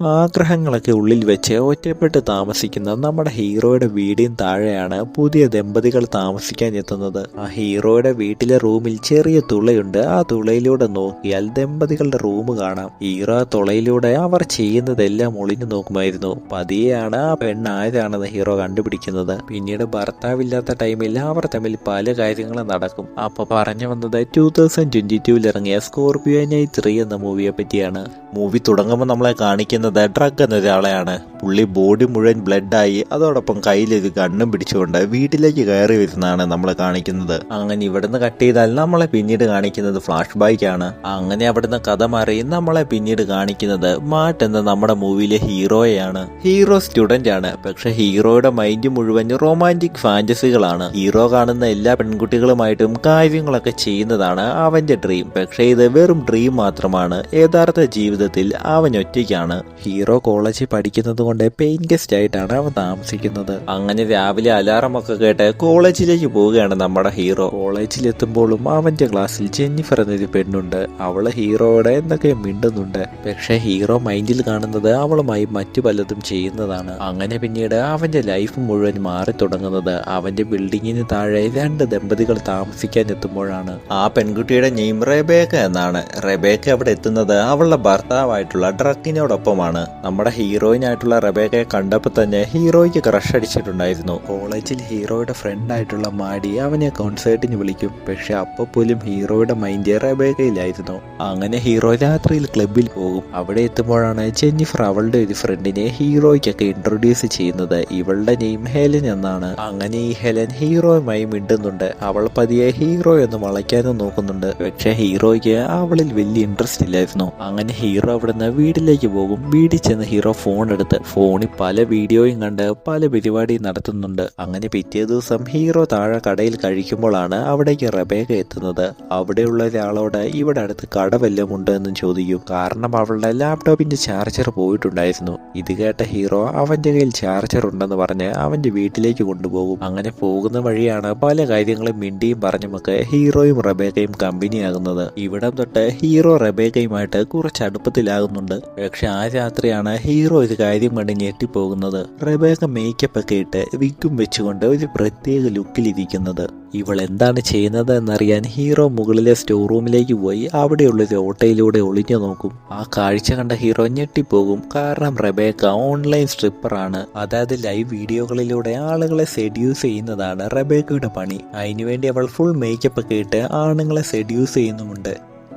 ആഗ്രഹങ്ങളൊക്കെ ഉള്ളിൽ വെച്ച് ഒറ്റപ്പെട്ട് താമസിക്കുന്ന നമ്മുടെ ഹീറോയുടെ വീടിന് താഴെയാണ് പുതിയ ദമ്പതികൾ താമസിക്കാൻ എത്തുന്നത്. ആ ഹീറോയുടെ വീട്ടിലെ റൂമിൽ ചെറിയ തുളയുണ്ട്. ആ തുളയിലൂടെ നോക്കിയാൽ ദമ്പതികളുടെ റൂം കാണാം. ഹീറോ ആ തുളയിലൂടെ അവർ ചെയ്യുന്നതെല്ലാം ഒളിഞ്ഞു നോക്കുമായിരുന്നു. പതിയെയാണ് ആ പെണ്ണ് ആരാണെന്ന് ഹീറോ കണ്ടുപിടിക്കുന്നത്. പിന്നീട് ഭർത്താവില്ലാത്ത ടൈമിൽ അവർ തമ്മിൽ പല കാര്യങ്ങളും നടക്കും. അപ്പൊ പറഞ്ഞു വന്നത് 2022 ഇറങ്ങിയ സ്കോർപിയോ നൈറ്റ് 3 എന്ന മൂവിയെ പറ്റിയാണ്. മൂവി തുടങ്ങുമ്പോൾ നമ്മളെ കാണിക്കുന്നത് ഡ്രഗ് എന്നൊരാളെയാണ്. പുള്ളി ബോഡി മുഴുവൻ ബ്ലഡായി അതോടൊപ്പം കയ്യിലൊരു ഗണ്ണും പിടിച്ചുകൊണ്ട് വീട്ടിലേക്ക് കയറി വരുന്നതാണ് നമ്മളെ കാണിക്കുന്നത്. അങ്ങനെ ഇവിടുന്ന് കട്ട് ചെയ്താൽ നമ്മളെ പിന്നീട് കാണിക്കുന്നത് ഫ്ലാഷ് ബാക്ക് ആണ്. അങ്ങനെ അവിടുന്ന് കഥ മാറി നമ്മളെ പിന്നീട് കാണിക്കുന്നത് മാട്ട് എന്ന നമ്മുടെ മൂവിയിലെ ഹീറോയാണ്. ഹീറോ സ്റ്റുഡന്റ് ആണ്. പക്ഷെ ഹീറോയുടെ മൈൻഡ് മുഴുവൻ റൊമാൻറ്റിക് ഫാന്റസികളാണ്. ഹീറോ കാണുന്ന എല്ലാ പെൺകുട്ടികളുമായിട്ടും കാര്യങ്ങളൊക്കെ ചെയ്യുന്നതാണ് അവന്റെ ഡ്രീം. പക്ഷെ ഇത് വെറും ഡ്രീം മാത്രമാണ്. യഥാർത്ഥ ജീവിതത്തിൽ അവൻ ഒറ്റയ്ക്കാണ്. ഹീറോ കോളേജിൽ പഠിക്കുന്നത് കൊണ്ട് പെയിൻ ഗസ്റ്റ് ആയിട്ടാണ് അവൻ താമസിക്കുന്നത്. അങ്ങനെ രാവിലെ അലാറം ഒക്കെ കേട്ട് കോളേജിലേക്ക് പോവുകയാണ് നമ്മുടെ ഹീറോ. കോളേജിലെത്തുമ്പോഴും അവന്റെ ക്ലാസ്സിൽ ജെന്നിഫർ എന്നൊരു പെണ്ണുണ്ട്. അവള് ഹീറോയോടെ എന്തൊക്കെ മിണ്ടുന്നുണ്ട്. പക്ഷെ ഹീറോ മൈൻഡിൽ കാണുന്നത് അവളുമായി മറ്റു പലതും ചെയ്യുന്നതാണ്. അങ്ങനെ പിന്നീട് അവന്റെ ലൈഫ് മുഴുവൻ മാറി തുടങ്ങുന്നത് അവന്റെ ബിൽഡിങ്ങിന് താഴെ 2 ദമ്പതികൾ താമസിക്കാൻ എത്തുമ്പോഴാണ്. ആ പെൺകുട്ടിയുടെ നെയിം റെബേക്ക എന്നാണ്. റെബേക്ക അവിടെ എത്തുന്നത് അവളുടെ ഭർത്താവായിട്ടുള്ള ഡ്രക്കിനോടൊപ്പമാണ്. നമ്മുടെ ഹീറോയിനായിട്ടുള്ള റെബേക്കയെ കണ്ടപ്പോൾ തന്നെ ഹീറോയ്ക്ക് ക്രഷ് അടിച്ചിട്ടുണ്ടായിരുന്നു. കോളേജിൽ ഹീറോയുടെ ഫ്രണ്ട് ആയിട്ടുള്ള മാഡി അവനെ കോൺസേർട്ടിന് വിളിക്കും. പക്ഷെ അപ്പോൾ പോലും ഹീറോയുടെ മൈൻഡ് റെബേക്കയിലായിരുന്നു. അങ്ങനെ ഹീറോ രാത്രിയിൽ ക്ലബിൽ പോകും. അവിടെ എത്തുമ്പോഴാണ് ജെന്നിഫർ അവളുടെ ഒരു ഫ്രണ്ടിനെ ഹീറോയ്ക്കൊക്കെ ഇൻട്രൊഡ്യൂസ് ചെയ്യുന്നത്. ഇവളുടെ നെയിം ഹെലൻ എന്നാണ്. അങ്ങനെ ഈ ഹെലൻ ഹീറോയുമായി മിണ്ടുന്നുണ്ട്. അവൾ പതിയെ ഹീറോ എന്ന് വളയ്ക്കാനും നോക്കുന്നുണ്ട്. പക്ഷെ ഹീറോയ്ക്ക് അവളിൽ വലിയ ഇൻട്രസ്റ്റ് ഇല്ലായിരുന്നു. അങ്ങനെ ഹീറോ അവിടുന്ന് വീട്ടിലേക്ക് പോകും. വീട്ടിൽ ചെന്ന് ഹീറോ ഫോൺ എടുത്ത് ഫോണിൽ പല വീഡിയോയും കണ്ട് പല പരിപാടിയും നടത്തുന്നുണ്ട്. അങ്ങനെ പിറ്റേ ദിവസം ഹീറോ താഴെ കടയിൽ കഴിക്കുമ്പോഴാണ് അവിടേക്ക് റെബേക്ക എത്തുന്നത്. അവിടെയുള്ള ഒരാളോട് ഇവിടെ അടുത്ത് കട വല്ലതും ഉണ്ടോ എന്ന് ചോദിക്കും. കാരണം അവളുടെ ലാപ്ടോപ്പിന്റെ ചാർജർ പോയിട്ടുണ്ടായിരുന്നു. ഇത് കേട്ട ഹീറോ അവന്റെ കയ്യിൽ ചാർജർ ഉണ്ടെന്ന് പറഞ്ഞ് അവന്റെ വീട്ടിലേക്ക് കൊണ്ടുപോകും. അങ്ങനെ പോകുന്ന വഴിയാണ് പല കാര്യങ്ങളും മിണ്ടിയും പറഞ്ഞുമൊക്കെ ഹീറോയും റെബേക്കയും കമ്പനിയാകുന്നത്. ഇവിടം തൊട്ട് ഹീറോ റെബേക്കയുമായിട്ട് കുറച്ച് അടുപ്പത്തിലാകുന്നുണ്ട്. പക്ഷെ ആ രാത്രിയാണ് ഹീറോ ഒരു കാര്യം കണ്ട് ഞെട്ടിപ്പോകുന്നത്. റെബേക്ക മേക്കപ്പ് ഒക്കെ ഇട്ട് വിഗും വെച്ചുകൊണ്ട് ഒരു പ്രത്യേക ലുക്കിലിരിക്കുന്നത്. ഇവൾ എന്താണ് ചെയ്യുന്നത് എന്നറിയാൻ ഹീറോ മുകളിലെ സ്റ്റോർ റൂമിലേക്ക് പോയി അവിടെയുള്ള ഒരു ഓട്ടയിലൂടെ ഒളിഞ്ഞു നോക്കും. ആ കാഴ്ച കണ്ട ഹീറോ ഞെട്ടിപ്പോകും. കാരണം റെബേക്ക ഓൺലൈൻ സ്ട്രിപ്പറാണ്. അതായത് ലൈവ് വീഡിയോകളിലൂടെ ആളുകളെ സെഡ്യൂസ് ചെയ്യുന്നതാണ് റെബേക്കയുടെ പണി. അതിനുവേണ്ടി അവൾ ഫുൾ മേക്കപ്പ് ഒക്കെ ഇട്ട് ആണുങ്ങളെ സെഡ്യൂസ് ചെയ്യുന്നുമുണ്ട്.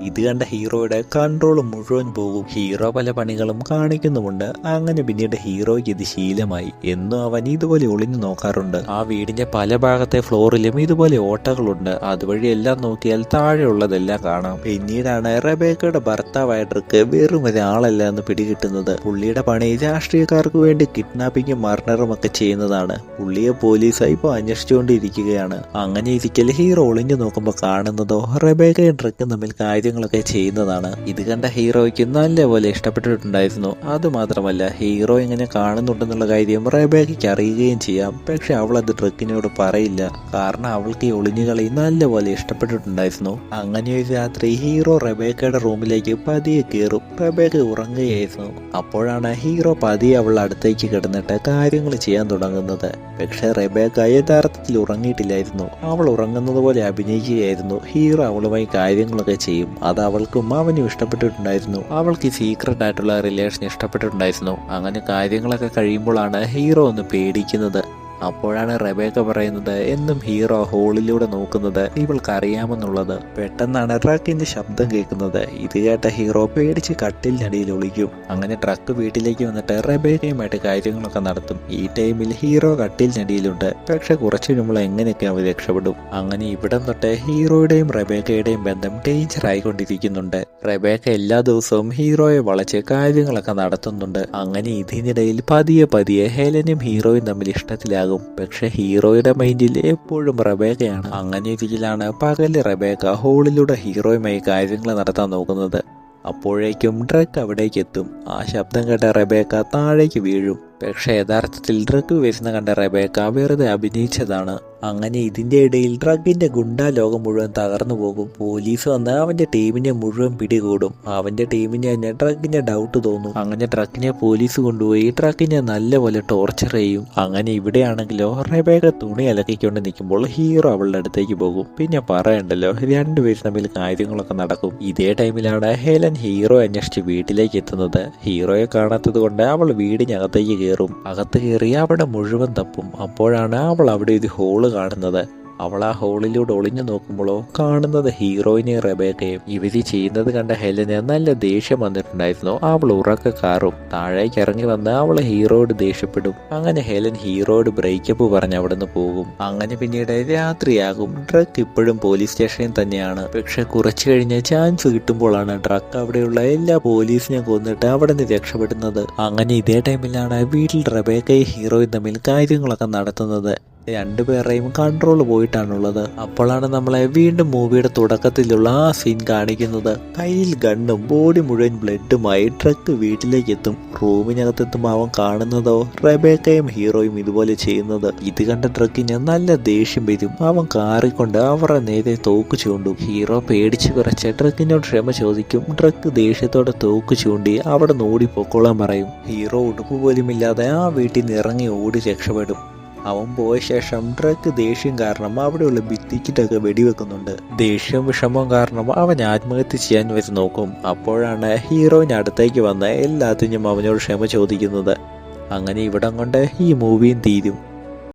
ഇത് കണ്ട ഹീറോയുടെ കൺട്രോൾ മുഴുവൻ പോകും. ഹീറോ പല പണികളും കാണിക്കുന്നുമുണ്ട്. അങ്ങനെ പിന്നീട് ഹീറോയ്ക്ക് ഇത് ശീലമായി. എന്നും അവൻ ഇതുപോലെ ഒളിഞ്ഞു നോക്കാറുണ്ട്. ആ വീടിന്റെ പല ഭാഗത്തെ ഫ്ലോറിലും ഇതുപോലെ ഓട്ടകളുണ്ട്. അതുവഴി എല്ലാം നോക്കിയാൽ താഴെയുള്ളതെല്ലാം കാണാം. പിന്നീടാണ് റെബേക്കയുടെ ഭർത്താവായ ഡ്രക്ക് വെറും ഒരാളല്ല എന്ന് പിടികിട്ടുന്നത്. പുള്ളിയുടെ പണി രാഷ്ട്രീയക്കാർക്ക് വേണ്ടി കിഡ്നാപ്പിങ്ങും മർഡറും ഒക്കെ ചെയ്യുന്നതാണ്. പുള്ളിയെ പോലീസായി ഇപ്പോൾ അന്വേഷിച്ചുകൊണ്ടിരിക്കുകയാണ്. അങ്ങനെ ഇരിക്കൽ ഹീറോ ഒളിഞ്ഞു നോക്കുമ്പോൾ കാണുന്നതോ റെബേക്കയും ഡ്രക്കും തമ്മിൽ കാര്യങ്ങളൊക്കെ ചെയ്യുന്നതാണ്. ഇത് കണ്ട ഹീറോയ്ക്ക് നല്ലപോലെ ഇഷ്ടപ്പെട്ടിട്ടുണ്ടായിരുന്നു. അതുമാത്രമല്ല ഹീറോ ഇങ്ങനെ കാണുന്നുണ്ടെന്നുള്ള കാര്യം റെബേക്കയ്ക്ക് അറിയുകയും ചെയ്യാം. പക്ഷെ അവൾ അത് ഡ്രക്കിനോട് പറയില്ല. കാരണം അവൾക്ക് ഈ ഒളിഞ്ഞുകളി നല്ലപോലെ ഇഷ്ടപ്പെട്ടിട്ടുണ്ടായിരുന്നു. അങ്ങനെ ഒരു രാത്രി ഹീറോ റെബേക്കയുടെ റൂമിലേക്ക് പതിയെ കയറും. റെബേക്ക ഉറങ്ങുകയായിരുന്നു. അപ്പോഴാണ് ഹീറോ പതിയെ അവളുടെ അടുത്തേക്ക് കിടന്നിട്ട് കാര്യങ്ങൾ ചെയ്യാൻ തുടങ്ങുന്നത്. പക്ഷെ റെബേക്ക യഥാർത്ഥത്തിൽ ഉറങ്ങിയിട്ടില്ലായിരുന്നു. അവൾ ഉറങ്ങുന്നത് പോലെ അഭിനയിക്കുകയായിരുന്നു. ഹീറോ അവളുമായി കാര്യങ്ങളൊക്കെ ചെയ്യും. അത് അവൾക്കും അവനും ഇഷ്ടപ്പെട്ടിട്ടുണ്ടായിരുന്നു. അവൾക്ക് സീക്രട്ട് ആയിട്ടുള്ള റിലേഷൻ ഇഷ്ടപ്പെട്ടിട്ടുണ്ടായിരുന്നു. അങ്ങനെ കാര്യങ്ങളൊക്കെ കഴിയുമ്പോഴാണ് ഹീറോ ഒന്ന് പേടിക്കുന്നത്. അപ്പോഴാണ് റെബേക്ക പറയുന്നത് എന്നും ഹീറോ ഹോളിലൂടെ നോക്കുന്നത് ഇവൾക്ക് അറിയാമെന്നുള്ളത്. പെട്ടെന്നാണ് ട്രക്കിന്റെ ശബ്ദം കേൾക്കുന്നത്. ഇത് കേട്ട ഹീറോ പേടിച്ച് കട്ടിലിനടിയിൽ ഒളിക്കും. അങ്ങനെ ട്രക്ക് വീട്ടിലേക്ക് വന്നിട്ട് റെബേക്കയുമായിട്ട് കാര്യങ്ങളൊക്കെ നടത്തും. ഈ ടൈമിൽ ഹീറോ കട്ടിലിനടിയിലുണ്ട്. പക്ഷെ കുറച്ചു നമ്മൾ എങ്ങനെയൊക്കെ അവർ രക്ഷപ്പെടും. അങ്ങനെ ഇവിടം തൊട്ട് ഹീറോയുടെയും റെബേക്കയുടെയും ബന്ധം ഡേഞ്ചർ ആയിക്കൊണ്ടിരിക്കുന്നുണ്ട്. റെബേക്ക എല്ലാ ദിവസവും ഹീറോയെ വളച്ച് കാര്യങ്ങളൊക്കെ നടത്തുന്നുണ്ട്. അങ്ങനെ ഇതിനിടയിൽ പതിയെ ഹെലനും ഹീറോയും തമ്മിൽ ഇഷ്ടത്തിലാകും. പക്ഷെ ഹീറോയുടെ മൈൻഡിൽ എപ്പോഴും റെബേക്കയാണ്. അങ്ങനെ ഇതിലാണ് പകല് റെബേക്ക ഹോളിലൂടെ ഹീറോയുമായി കാര്യങ്ങൾ നടത്താൻ നോക്കുന്നത്. അപ്പോഴേക്കും ഡ്രക്ക് അവിടേക്ക് എത്തും. ആ ശബ്ദം കേട്ട റെബേക്ക താഴേക്ക് വീഴും. പക്ഷെ യഥാർത്ഥത്തിൽ ഡ്രക്ക് വരുന്ന കണ്ട റെബേക്ക വെറുതെ അഭിനയിച്ചതാണ്. അങ്ങനെ ഇതിന്റെ ഇടയിൽ ഡ്രഗിന്റെ ഗുണ്ടാ ലോകം മുഴുവൻ തകർന്നു പോകും. പോലീസ് വന്ന് അവന്റെ ടീമിനെ മുഴുവൻ പിടികൂടും. അവന്റെ ടീമിന് തന്നെ ഡ്രഗിനെ ഡൗട്ട് തോന്നും. അങ്ങനെ ഡ്രഗിനെ പോലീസ് കൊണ്ടുപോയി ഡ്രഗിനെ നല്ലപോലെ ടോർച്ചർ ചെയ്യും. അങ്ങനെ ഇവിടെയാണെങ്കിലോ റെബേക്ക തുണി അലക്കിക്കൊണ്ട് നിൽക്കുമ്പോൾ ഹീറോ അവളുടെ അടുത്തേക്ക് പോകും. പിന്നെ പറയണ്ടല്ലോ, രണ്ടുപേരും തമ്മിൽ കാര്യങ്ങളൊക്കെ നടക്കും. ഇതേ ടൈമിലാണ് ഹെലൻ ഹീറോ അന്വേഷിച്ച് വീട്ടിലേക്ക് എത്തുന്നത്. ഹീറോയെ കാണാത്തത് കൊണ്ട് അവൾ വീടിനകത്തേക്ക് കയറും. അകത്ത് കയറി അവിടെ മുഴുവൻ തപ്പും. അപ്പോഴാണ് അവൾ അവിടെ ഒരു ഹോള് കാണുന്നത്. അവൾ ആ ഹോളിലൂടെ ഒളിഞ്ഞു നോക്കുമ്പോഴോ കാണുന്നത് ഹീറോയിനെയും റെബേക്കയും. ഇവര് ചെയ്യുന്നത് കണ്ട ഹെലന് നല്ല ദേഷ്യം വന്നിട്ടുണ്ടായിരുന്നു. അവൾ ഉറക്കെ കാറും. താഴേക്ക് ഇറങ്ങി വന്ന് അവൾ ഹീറോയോട് ദേഷ്യപ്പെടും. അങ്ങനെ ഹെലൻ ഹീറോയോട് ബ്രേക്കപ്പ് പറഞ്ഞ് അവിടെ നിന്ന് പോകും. അങ്ങനെ പിന്നീട് രാത്രിയാകും. ഡ്രഗ് ഇപ്പോഴും പോലീസ് സ്റ്റേഷനിൽ തന്നെയാണ്. പക്ഷെ കുറച്ചു കഴിഞ്ഞ് ചാൻസ് കിട്ടുമ്പോഴാണ് ഡ്രഗ് അവിടെയുള്ള എല്ലാ പോലീസിനെയും കൊന്നിട്ട് അവിടെ നിന്ന് രക്ഷപ്പെടുന്നത്. അങ്ങനെ ഇതേ ടൈമിലാണ് വീട്ടിൽ റെബേക്കയും ഹീറോയും തമ്മിൽ കാര്യങ്ങളൊക്കെ നടത്തുന്നത്. രണ്ടുപേരുടെയും കൺട്രോൾ പോയിട്ടാണുള്ളത്. അപ്പോഴാണ് നമ്മളെ വീണ്ടും മൂവിയുടെ തുടക്കത്തിലുള്ള ആ സീൻ കാണിക്കുന്നത്. കയ്യിൽ ഗണ്ണും ബോഡി മുഴുവൻ ബ്ലഡുമായി ട്രക്ക് വീട്ടിലേക്ക് എത്തും. റൂമിനകത്തെത്തുമ്പോൾ അവൻ കാണുന്നതോ റെബേക്കയും ഹീറോയും ഇതുപോലെ ചെയ്യുന്നത്. ഇത് കണ്ട ട്രക്കിന് നല്ല ദേഷ്യം വരും. അവൻ കാറിക്കൊണ്ട് അവരുടെ നേരെ തോക്ക് ചൂണ്ടും. ഹീറോ പേടിച്ചു കുറച്ച് ട്രക്കിനോട് ക്ഷമ ചോദിക്കും. ട്രക്ക് ദേഷ്യത്തോടെ തോക്ക് ചൂണ്ടി അവിടെ നിന്ന് ഓടിപ്പോക്കോളാൻ പറയും. ഹീറോ ഉടുപ്പ് പോലുമില്ലാതെ ആ വീട്ടിൽ നിന്ന് ഇറങ്ങി ഓടി രക്ഷപ്പെടും. അവൻ പോയ ശേഷം ട്രക്ക് ദേഷ്യം കാരണം അവിടെയുള്ള ഭിത്തിക്കിട്ടൊക്കെ വെടിവെക്കുന്നുണ്ട്. ദേഷ്യവും വിഷമവും കാരണം അവൻ ആത്മഹത്യ ചെയ്യാൻ വരെ നോക്കും. അപ്പോഴാണ് ഹീറോയിന് അടുത്തേക്ക് വന്ന് എല്ലാത്തിനും അവനോട് ക്ഷമ ചോദിക്കുന്നത്. അങ്ങനെ ഇവിടം കൊണ്ട് ഈ മൂവിയും തീരും.